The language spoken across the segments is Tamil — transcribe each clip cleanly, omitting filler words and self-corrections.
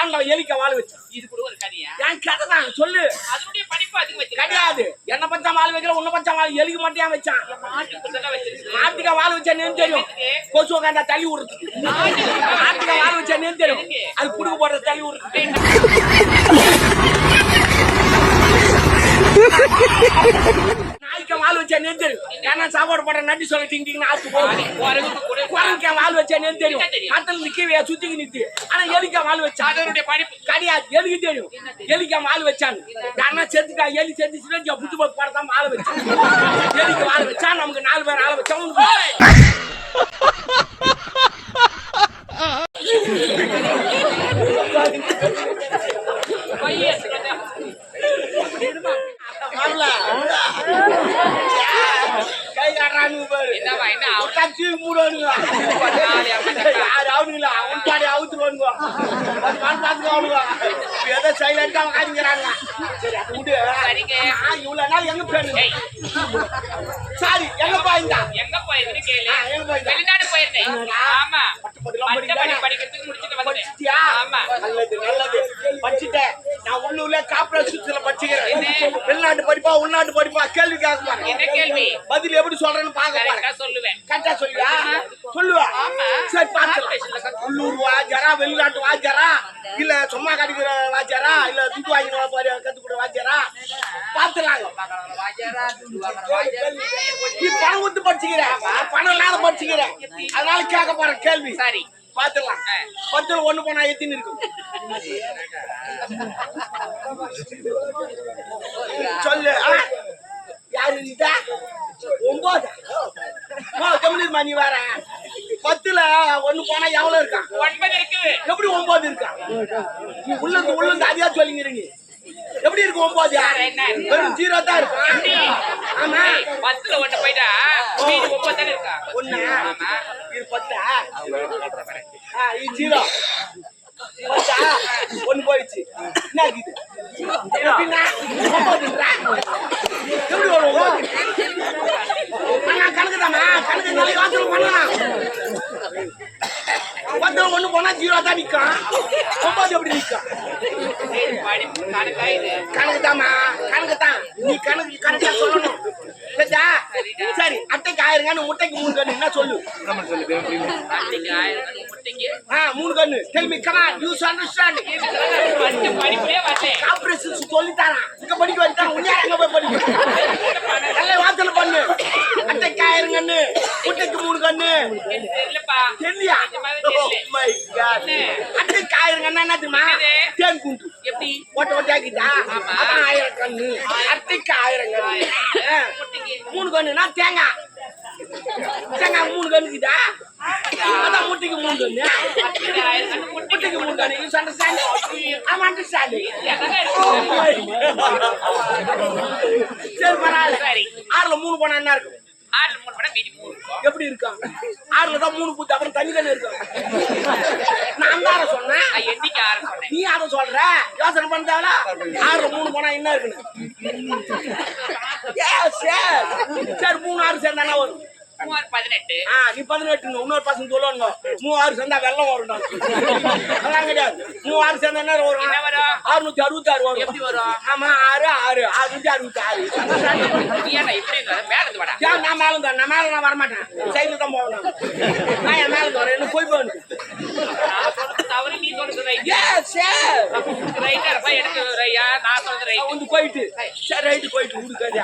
ஆண்டவன் எலிக்க வாழ வச்சான். இது கூட ஒரு கதையா? என் கதை தான் சொல்லு. அதனுடைய படிப்பு அதுக்கு வச்சு கிடையாது. என்ன பச்சா வாழ வைக்கிற உன்ன பச்சா வாழ எலிக்கு மட்டும் ஏன் வச்சான்? நாட்டுக்கா வாழ வச்சானு தெரியும். கொசு உட்காந்தா தள்ளி விடுறதுக்கு. நாட்டுக்கா வாழ வச்சானு தெரியும். அது குடுக்க போடுற தள்ளி விடுறது. நாய்க்க வாழ வச்சானு தெரியும். ஏன்னா சாப்பாடு போடுற நட்டி சொல்ல டிங்கின்னு ஆத்து போகுது. குரங்குக்கா வாழ வச்சானு தெரியும். மத்தல நிக்கவே சுத்திக்கு நித்து. ஆனா எலிக்கா வாழ வச்சா அதனுடைய படிப்பு கிடையாது. எலிக்கு தெரியும். எலிக்கா வாழ வச்சாங்க. யாரா செத்துக்கா எலி செத்துச்சுன்னா புட்டு போட்டு போடத்தான் வாழ வச்சான். எலிக்கு வாழ வச்சா நமக்கு 4 பேர் ஆள வச்சா கை காட்டுறானு பாரு. என்னவா என்ன தூக்கி மூடுவானுங்க. யாரு அவனுங்களா அவன்பாடி அவுத்துருவானுங்க. பாத்துக்குவானுங்க. ஏதோ சைலண்டா உட்காந்துக்கிறாங்க. சரி அது விடு. சரிங்க. இவ்வளவு நாள் எங்க போயிருந்தேன்? சாரி எங்க போயிருந்தா? எங்க போயிருந்தேன்னு கேளு. எங்க போயிருந்தா? வெளிநாடு போயிருந்தேன். ஆமா. பட்டப்படி படிக்கிறதுக்கு முடிச்சிட்டு வந்தேன். ஆமா. நல்லது நல்லது. படிச்சிட்டேன். நான் உள்ளூர்ல கார்ப்பரேட் சுத்துல படிச்சுக்கிறேன். வெளிநாட்டு படிப்பா உள்நாட்டு படிப்பா கேள்வி கேட்க போறேன். என்ன கேள்வி? பதில் எப்படி சொல்றேன்னு பாக்க போறேன். கரெக்டா சொல்லுவேன். கரெக்டா சொல்லுவா? சொல்லுவா? ஆமா. சரி பாத்துக்கலாம். உள்ளூர் வாஜரா வெளிநாட்டு வாஜரா இல்ல சும்மா கடிக்கிற வாஜரா இல்ல துட்டு வாங்கி கத்துக்கிற வாஜரா பாத்துலாங்க. நீ பணம் விட்டு படிச்சுக்கிற பணம் இல்லாத படிச்சுக்கிற அதனால கேட்க போற கேள்வி. சரி பாத்துலாம். 10ல 1 போனா எத்தின்னு இருக்கும்? சொல்லு. யாரு நீட்டா 9 தமிழ்மா நீ வேற 10ல 1 போனா எவ்வளவு இருக்கா? 9 இருக்கு. எப்படி 9 இருக்கா? நீ உள்ளந்து அதிகா சொல்லிங்கிற நீ எப்படி இருக்கு 9? வெறும் 0 தான் இருக்கு. ஆமா 10ல 1 போயிட்டா மீதி 9 தான இருக்கா? 1 ஆமா. இது 10 இது 0 பச்சா 1 போயிடுச்சு. என்ன இது? எப்படின்னா 9ன்றா? எப்படி வரும் 9? கணக்குதாமா கணக்கு நாளை வாசல் பண்ணலாம். 10ல 1 போனா 0 தான் நிக்கும். 9 எப்படி நிக்கும்? படிப்பு கணக்கா இது? கணக்குதாமா கணக்குதான். நீ கணக்கு கரெக்டா சொல்லணும். சரி அட்டைக்கு 1000 கண்ணு முட்டைக்கு 3 கண்ணு என்ன சொல்லு? அன்னைக்கு 1000 முட்டைக்கு 3 கண்ணு. Tell me come on you understand? படிப்பே வரல. கார்ப்பரேஷன் சொல்லி தரான். இங்க படிக்க வந்தா உன்னைய எங்க போய் படிக்க? நல்ல வாசல் பண்ணு. அட்டைக்கு 1000 கண்ணு முட்டைக்கு 3 கண்ணு. இல்லப்பா. தெரியல. Oh my god. அட்டைக்கு 1000 கண்ணா என்ன தெரியுமா? தேன் குண்டு. எப்படி? ஓட்ட ஓட்டாக்கிட்டா அதான் 1000 கண்ணு. அட்டைக்கு 1000 கண்ணு. 3 கண்ணுனா தேங்காய். தேங்காய் 3 கண்ணுக்குதா? அதான் முட்டைக்கு 3 கண்ணு. முட்டைக்கு 3 கண்ணு. You understand? I'm understanding. சரி பரவாயில்ல. சரி 6ல 3 போனா என்ன இருக்கும்? 6ல 3 போனா மீதி 3 இருக்கும். எப்படி இருக்கும்? 6ல தான் 3 பூத்து அப்புறம் தண்ணி கண்ணு இருக்கும். நான் தான் சொன்னேன். என்னைக்கு 6 சொன்னேன்? நீ அத சொல்ற யோசனை பண்ணாதா? 6ல 3 போனா என்ன இருக்குன்னு? சரி 3 6 சேர்ந்தா என்ன வரும்? 3 18. நீ 18 இன்னொரு பசங்க சொல்லுவாங்க 3 6 சேர்ந்தா வெள்ளம் வரும். அதான் கிடையாது. 3 6 சேர்ந்தா என்ன வரும்? 666 வரும். எப்படி வரும்? ஆமா 6 6 666. நீ என்ன இப்படி மேல இருந்து வாடா. நான் மேல நான் மேல நான் வர மாட்டேன். சைடுல தான் போவேன். நான் என் மேல வரேன். என்ன போய் போன்னு. நான் சொல்றது தவறு நீ சொல்றது ரைட். எஸ் ரைட்டா இருப்பா எனக்கு ரையா நான் சொல்றது ரைட். வந்து போயிட்டு சரி ரைட்டு போயிட்டு உடுக்காது.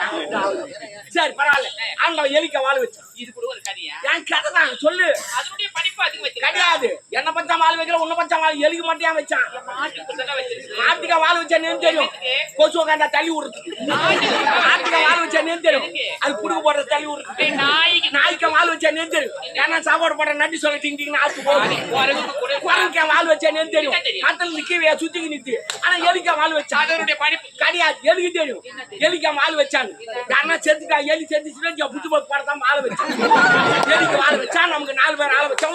சரி பரவாயில்ல. ஆண்டவன் எலிக்க வாழ வச்சான். இது கூட ஒரு கதையா? என் கதை தான் சொல்லு. அதனுடைய படிப்பு அதுக்கு வச்சு கிடையாது. என்ன பச்சா வாழ வைக்கிற உன்ன பச்சா வாழ எலிக்கு மட்டும் ஏன் வச்சான்? நாட்டுக்கா வாழ வச்சானு தெரியும். கொசு உட்காந்தா தள்ளி விடுறதுக்கு. நாட்டுக்கா வாழ வச்சானு தெரியும். அது குடுக்க போடுற தள்ளி விடுறதுக்கு. நாய்க்க வாழ வச்சானு தெரியும். ஏன்னா சாப்பாடு போடுற நட்டி சொல்ல டிங்கின்னு ஆத்து போகுது. குரங்குக்கா வாழ வச்சானு தெரியும். மத்தல நிக்கவே சுத்திக்கு நித்து. ஆனா எலிக்கா வாழ வச்சா அதனுடைய படிப்பு கிடையாது. எலிக்கு தெரியும். எலிக்கா வாழ வச்சாங்க. யாரா செத்துக்கா எலி செத்துச்சுன்னா புட்டு போட்டு போடத்தான் வாழ வச்சான். எலிக்கு வாழ வச்சா நமக்கு 4 பேர் ஆள வச்சா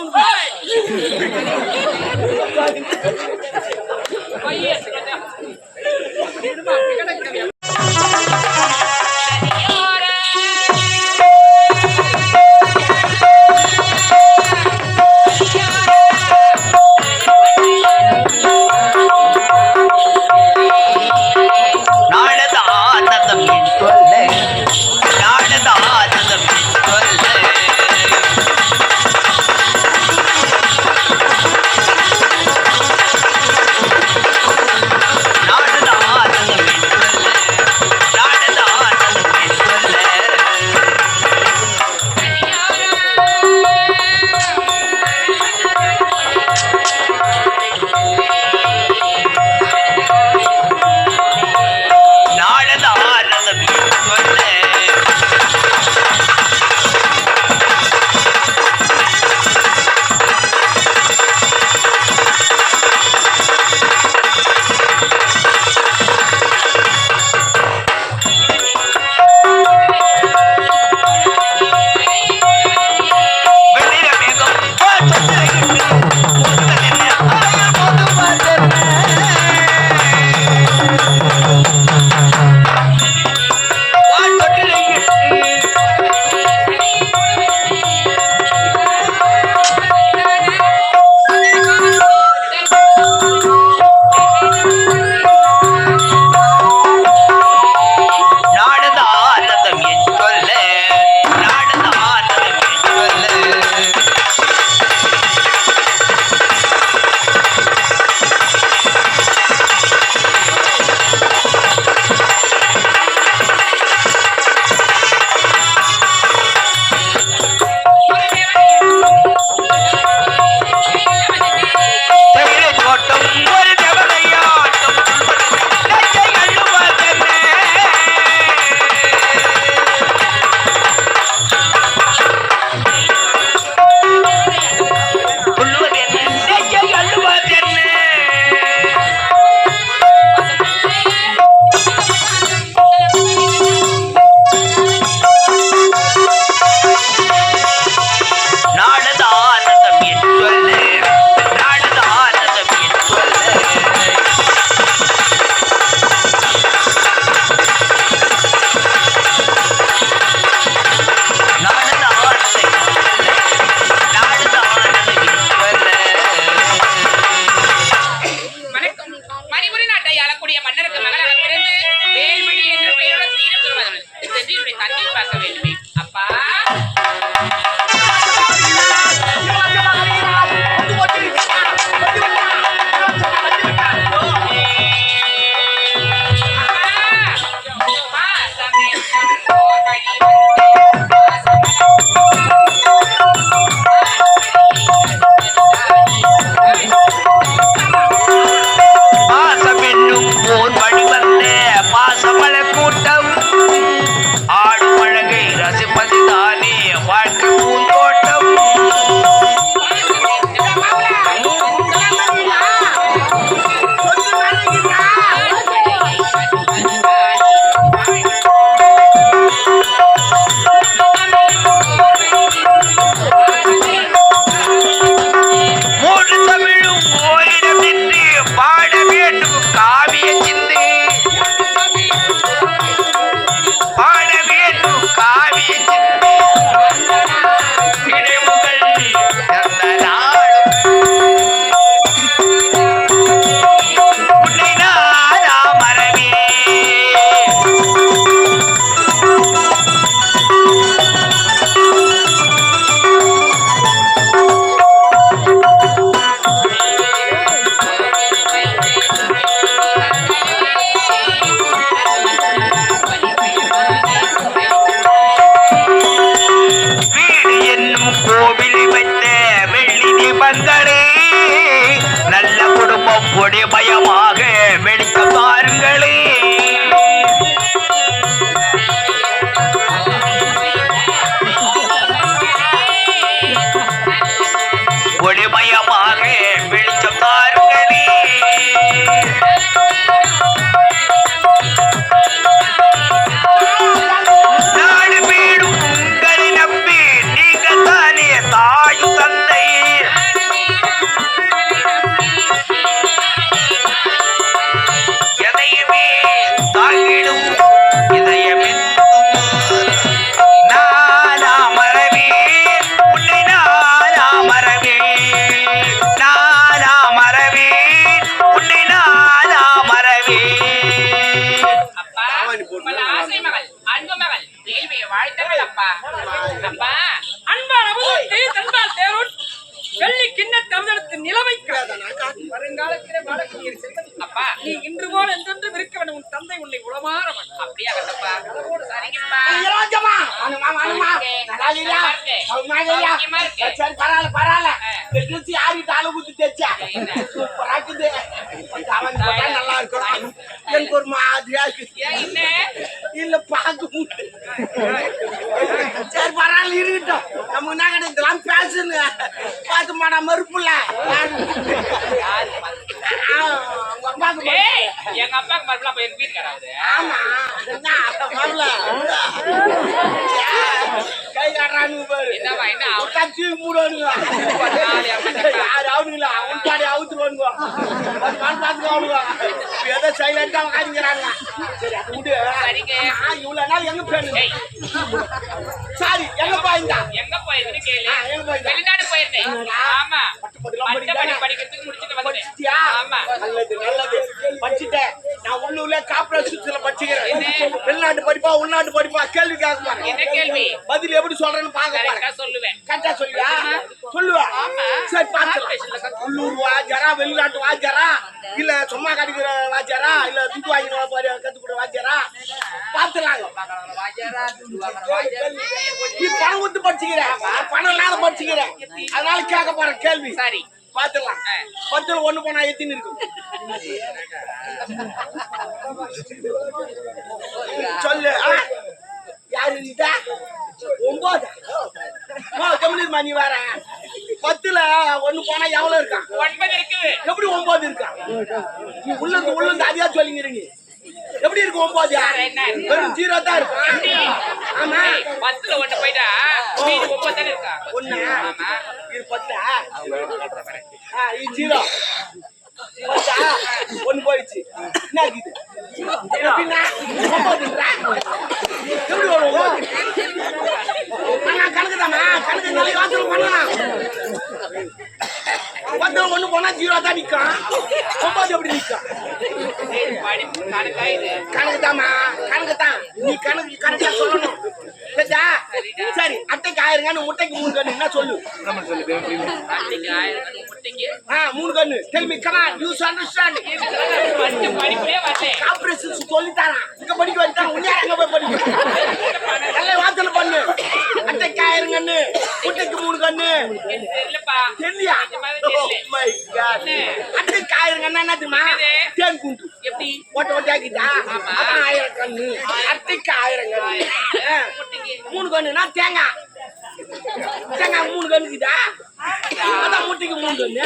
ஒளிமயமாக வெளிச்சம் தாருங்களே ஒளிமயமாக வெளிச்சம் தாருங்களே நாடு வீடும் உங்களை நம்பி நீங்கள் தானே தாய் தந்தை எதையுமே தாங்கிடும் இதயமே நானா மறவேன் உன்னை நானா மறவேன் நானா மறவேன் உன்னை நானா மறவேன் அப்பா உங்கள் ஆசை மகள் அன்பு மகள் கேள்வியை வாழ்த்துங்கள் அப்பா அப்பா அன்பான முதல்வரே, தன்பால் தேரோன் வெள்ளி கிண்ண தமிழகத்து நிலைமை வருங்காலத்திலே வாழக்கூடிய செல்வம் அப்பா நீ இன்று போல் என்றென்றும் இருக்க வேண்டும். உன் தந்தை உன்னை உளமாறவன் அப்படியா கட்டப்பா சரிங்கப்பா இளவரசம்மா, வாணுமா, வாணுமா. நல்லா இல்லையா? சௌக்கியமா இல்லையா? சரி, பரவாயில்ல. இந்த dress யார்கிட்ட அளவு குத்தி தைச்சா? சூப்பரா இருக்குது. அவன் போட்டா நல்லா இருக்கும். எனக்கு ஒரு மாதிரியா இருக்கு. ஏன் என்ன இல்ல பாக்கு சரி பரவாயில்ல இருக்கட்டும். நம்ம என்ன கிடையாது, இதெல்லாம் பேசுங்க. பார்த்து மாடா மறுப்புல உங்க அப்பாவுக்கு ஏய் எங்க அப்பாக்கு மறுபடியும் போய் வீட்டுக்கு வராது ஆமா என்ன வரல கை காட்டுறானுங்க பாரு. என்னவா என்ன விட்டா தூக்கி மூடுவானுங்க. யாரு அவனுங்களா அவன் பாடி அவுத்துருவானுங்க. பாத்துக்குவானுங்க. ஏதோ சைலண்டா உட்காந்துக்கிறாங்க. சரி அதை விடு. சரிங்க. நான் இவ்வளவு நாள் எங்க போயிருந்தேன்? ஏய் சாரி எங்க போயிருந்தா? எங்க போயிருந்தேன்னு கேளு எங்க போயிருந்தா? வெளிநாடு போயிருந்தேன் ஆமா பட்டப்படிலாம் பட்டப்படி படிக்கிறதுக்கு முடிச்சிட்டு வந்தேன் படிச்சிட்டியா? ஆமா நல்லது நல்லது. படிச்சுட்டேன். நான் உள்ளூர்ல கார்ப்பரேஷன்ல படிச்சுக்கிறேன். என்ன? வெளிநாட்டு படிப்பா உள்நாட்டு படிப்பா கேள்வி கேட்க போறேன். என்ன கேள்வி? பதில் எப்படி சொல்றேன்னு பாக்க போறேன். கரெக்டா சொல்லுவேன் கரெக்டா சொல்லுவா? சொல்லுவா? ஆமா. சரி பாத்துக்கலாம். உள்ளூர் வாஜாரா வெளிநாட்டு வாஜாரா இல்ல சும்மா கடிக்கிற வாஜாரா இல்ல துட்டு வாங்கி கத்துக்கிற வாஜாரா பாத்துலாங்க. நீ பணம் கொடுத்து படிச்சுக்கிறேன், பணம் இல்லாத படிச்சுக்கிறேன். அதனால கேட்க போறேன் கேள்வி. சரி பாத்துலாம். 10ல 1 போனா எத்தின்னு இருக்கும்? சொல்லு. யாரு நீ? 9. கம்யூனிஸ்ட் நீ வேற 10ல 1 போனா எவ்வளவு இருக்கான்? 9 இருக்கு எப்படி 9 இருக்கான்? நீ உள்ளது அதிகா சொல்லிங்கிறீங்க. எப்படி இருக்கு 9? என்ன? வெறும் 0 தான் இருக்கும். ஆமா 10ல 1 போயிட்டா மீதி 9 தானே இருக்கா 1 ஆமா இது 10 இது 0 1 போயிடுச்சு. என்ன இது? எப்படின்னா 9ன்றா? எப்படி வரும் 9? கணக்குதாமா கணக்கு நாளைக்கு வாசல் பண்ணலாம். 10ல 1 போனா 0 தான் நிக்கும். 9 எப்படி நிக்கும்? படிப்பு கணக்காயுது கணக்குதாமா கணக்குதான். நீ கணக்கு கரெக்டா சொல்லணும். சரிதா? சரி அட்டைக்கு 1000 கண்ணு முட்டைக்கு 3 கண்ணு என்ன சொல்லு? அன்னைக்கு 1000 முட்டைக்கு 3 கண்ணு. Tell me, come on, you understand? படிப்பே வரல கார்ப்பரேஷன் சொல்லி தரான். இங்க படிக்க வச்சான். உன்னையா எங்க போய் படிக்க? நல்ல வார்த்தையில பண்ணு. அட்டைக்கு 1000 கண்ணு முட்டைக்கு 3 கண்ணு. தெரியலப்பா தெரியலையா? Oh my God. அட்டைக்கு 1000 கண்ணா என்ன தெரியுமா? தேன் குண்டு. எப்படி ஓட்ட ஓட்டாக்கிட்டா அதான் 1000 கண்ணு. அட்டைக்கு 1000 கண்ணு. 3 கண்ணுனா தேங்காய். தேங்காய் 3 கண்ணுக்குதா? அதான் முட்டைக்கு 3 கண்ணு.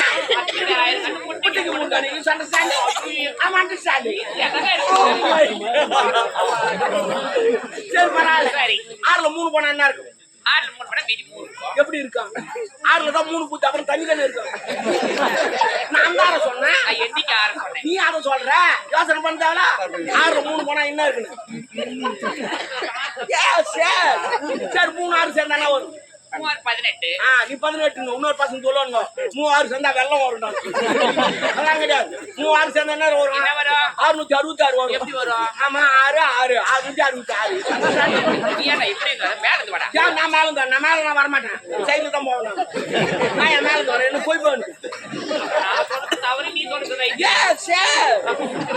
முட்டைக்கு 3 கண்ணு. You understand? I'm understanding. சரி பரவாயில்ல. சரி 6ல 3 போனா என்ன இருக்கும்? 6ல 3 போனா மீதி 3 இருக்கும் எப்படி இருக்கும்? 6ல தான் 3 பூத்து அப்புறம் தனி தானே இருக்கும். நான் தான் சொன்னேன். எண்ணிக்கை 6 சொன்னேன் நீ அதை சொல்ற யோசனை பண்ணாவல. 6ல 3 போனா என்ன இருக்கு? சரி 3 6 சேர்ந்தா என்ன வரும்? 3 18 நீ 18 இன்னொரு பசங்க சொல்லுவாங்க 3 6 சேர்ந்தா வெள்ளம் வரும். அதான் கிடையாது. 3 6 சேர்ந்தா என்ன வரும்? என்ன வரும் 666 வரும். எப்படி வரும் ஆமா 6 6 666. நீ என்ன இப்படி மேல இருந்து வாடா நான் மேல தான். நான் மேல நான் வரமாட்டேன். சைக்கிள் தான் போவேன். நான் என் மேல வரேன். என்ன போய் போகணும். நான் சொல்றது தவறு நீ சொல்றது ரைட்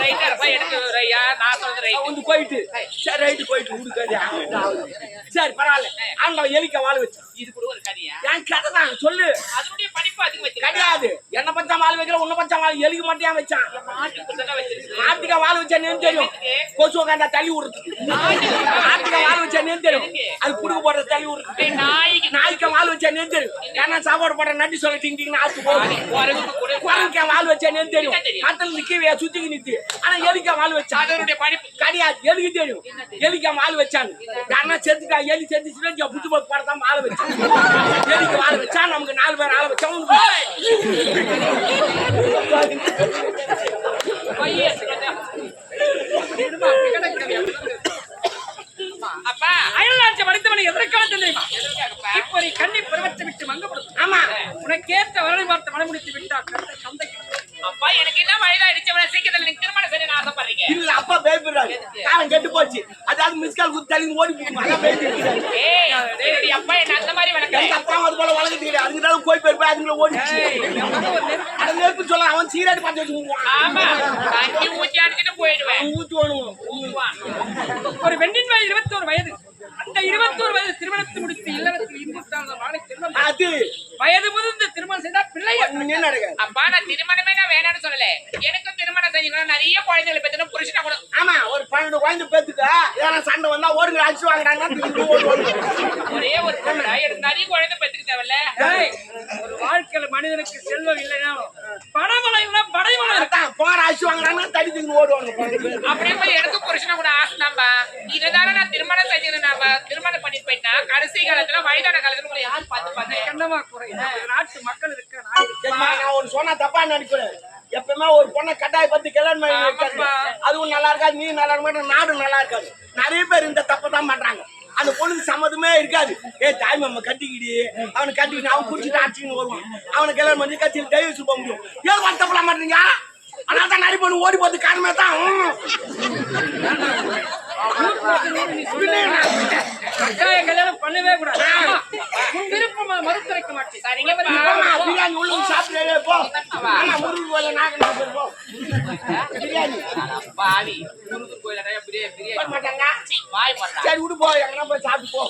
ரைட்டா இருப்பா எனக்கு ரையா நான் சொல்றது ரைட் வந்து போயிட்டு சரி ரைட்டு போயிட்டு உடுக்காது. சரி பரவாயில்ல. ஆனா எலிக்க வாழ வச்சு இது கூட ஒரு கதையா என் கதை தான் சொல்லு. அதனுடைய படிப்பு அதிகம் வச்சிருக்கா கிடையாது. என்ன பச்சா வால் வைக்கல, உன்ன பச்சா வால் எலிக்கு மட்டும் ஏன் வச்சான்? மாட்டுக்கு வச்சிருக்கு மாட்டுக்கா வால் வச்சா நேம் தெரியும். கொசு உட்காந்தா தள்ளி விடுறதுக்கு. மாட்டுக்கா வால் வச்சா நேம் தெரியும். அது புடுக்கு போடுற தள்ளி விடுறதுக்கு. நாய்க்கு வால் வச்சா நேம் தெரியும். ஏன்னா சாப்பாடு போடுற நட்டி சொல்ல டிங்கின்னு ஆத்து போகும். குரங்குக்கா வால் வச்சா நேம் தெரியும். மத்தல நிக்கவே சுத்திக்கு நித்து. ஆனா எலிக்கா வால் வச்சா அதனுடைய படிப்பு கிடையாது. எலிக்கு தெரியும். எலிக்கா வால் வச்சான். யாரா செத்துட்டா எலி செத்துச்சுன்னா புத்து போட்டு போடதான் வால் வச்சான். எலிக்கு வால் வச்சா நமக்கு 4 பேர் ஆள வச்சா அப்பா அயல்நாட்டை படித்தவனை எதற்காக தெரியுமா? இப்ப நீ கண்ணி பருவத்தை விட்டு மங்கப்படுது. ஆமா உனக்கேற்ற வரலை பார்த்து மனம் முடித்து விட்டா சந்தைக்கு அப்பா எனக்கு என்ன வயதாயிடுச்சு சீக்கிரத்தில் எனக்கு திருமணம் செய்ய ஆசைப்படுறீங்க இல்ல அப்பா பயப்படுறாரு. காலம் கெட்டு போச்சு. அதாவது மிஸ்கால் குத்து தள்ளி ஓடி போய் ஏய் அப்பா என்ன அந்த மாதிரி வளர்க்க அப்பா அது போல வளர்க்குது. அதுக்குதான் கோய் போய் அதுக்குள்ள ஓடிச்சு. அது நெருப்பு சொல்ல அவன் சீராடி பார்த்து வச்சு ஆமா தண்ணி ஊத்தி அடிச்சுட்டு போயிடுவேன் ஊத்துவானுவோம். ஒரு பெண்ணின் வயது 21 வயது. அந்த 21 வயது திருமணத்தை முடித்து இல்லறத்தில் இன்புற்றான வாழை திருமணம் அது வயது முதிர்ந்து திருமணம் செய்தா பிள்ளைகள் என்ன நடக்காது. அப்பா நான் திருமணமே நான் வேணாம்னு சொல்லல எனக்கு திருமணம் செஞ்சீங்கன்னா நிறைய குழந்தைகளை பெற்றணும் புருஷனா கூட ஆமா ஒரு 12 குழந்தை பேத்துக்க ஏன்னா சண்டை வந்தா ஓடுங்க அடிச்சு வாங்குறாங்கன்னா ஒரே ஒரு பொண்ணு எனக்கு நிறைய குழந்தை பெற்றுக்க தேவையில்ல ஒரு வாழ்க்கையில மனிதனுக்கு செல்வம் இல்லைனாலும் பணமலைனா படைமலை போற அடிச்சு வாங்குறாங்கன்னா தடி தூக்கி ஓடுவாங்க. அப்படியே போய் எனக்கு புருஷனா கூட ஆசை தான்பா இதனால நான் திருமணம் செஞ்சுக்கிறேன் திருமணம் பண்ணிட்டு போயிட்டா கடைசி காலத்துல வயதான காலத்துல உங்களை யார் பார்த்து பார்த்தேன் கண்ணமா குறை நாட்டு மக்கள் இருக்க நாடு நான் ஒரு சொன்னா தப்பா நினைக்கிறேன். எப்பவுமே ஒரு பொண்ணை கட்டாய பத்தி கல்யாணம் பண்ணி வைக்கிறது. அதுவும் நல்லா இருக்காது. நீ நல்லா இருக்க மாட்டேன். நாடும் நல்லா இருக்காது. நிறைய பேர் இந்த தப்பை தான் பண்றாங்க. அந்த பொண்ணுக்கு சம்மதமே இருக்காது. தாய் மாமா கட்டிக்கிடி அவனை கட்டிக்கிட்டு அவன் குடிச்சிட்டு ஆட்சின்னு வருவான். அவனை கல்யாணம் பண்ணி கட்சியில் டைவர்ஸ் போக முடியும். ஏன் வருத்தப்பட மாட்டீங்க? அதனால தான் நிறைய பொண்ணு ஓடி போது காரணமே தான் கல்யாணம் பண்ணவே கூடாது. விருப்பமா மறுத்துரைக்க மாட்டேன். பிரியாணி உள்ள சாப்பிட்டு போ. முருகன் கோயில நாகன் போ. பிரியாணி பாவி முருகன் கோயில பிரியாணி மாட்டாங்க. வாய் மாட்டாங்க. சரி விடு போ. எங்கன்னா போய் சாப்பிட்டு போ.